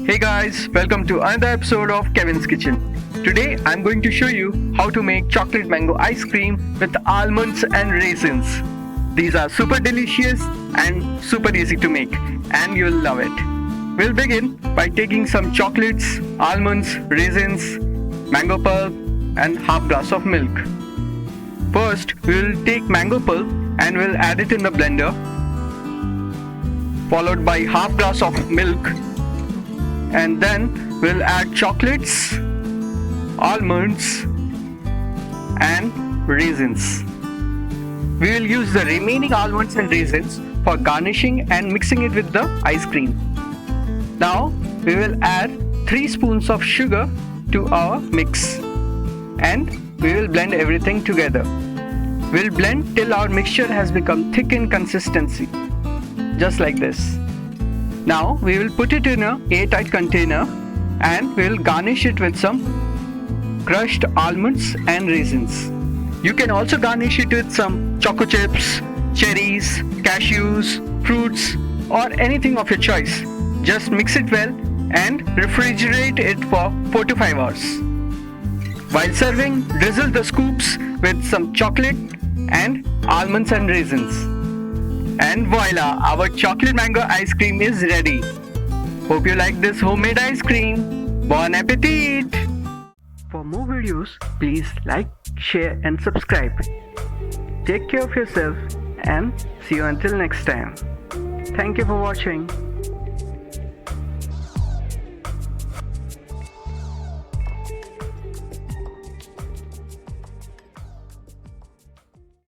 Hey guys, welcome to another episode of Kevin's Kitchen. Today I'm going to show you how to make chocolate mango ice cream with almonds and raisins. These are super delicious and super easy to make, and you'll love it. We'll begin by taking some chocolates, almonds, raisins, mango pulp and half glass of milk. First, we'll take mango pulp and we'll add it in the blender, followed by half glass of milk, and then we'll add chocolates, almonds and raisins. We will use the remaining almonds and raisins for garnishing and mixing it with the ice cream. Now we will add 3 spoons of sugar to our mix and we will blend everything together. We'll blend till our mixture has become thick in consistency, just like this. Now we will put it in an airtight container and we will garnish it with some crushed almonds and raisins. You can also garnish it with some choco chips, cherries, cashews, fruits or anything of your choice. Just mix it well and refrigerate it for 4 to 5 hours. While serving, drizzle the scoops with some chocolate and almonds and raisins. And voila, our chocolate mango ice cream is ready. Hope you like this homemade ice cream. Bon appetit! For more videos, please like, share and subscribe. Take care of yourself and see you until next time. Thank you for watching.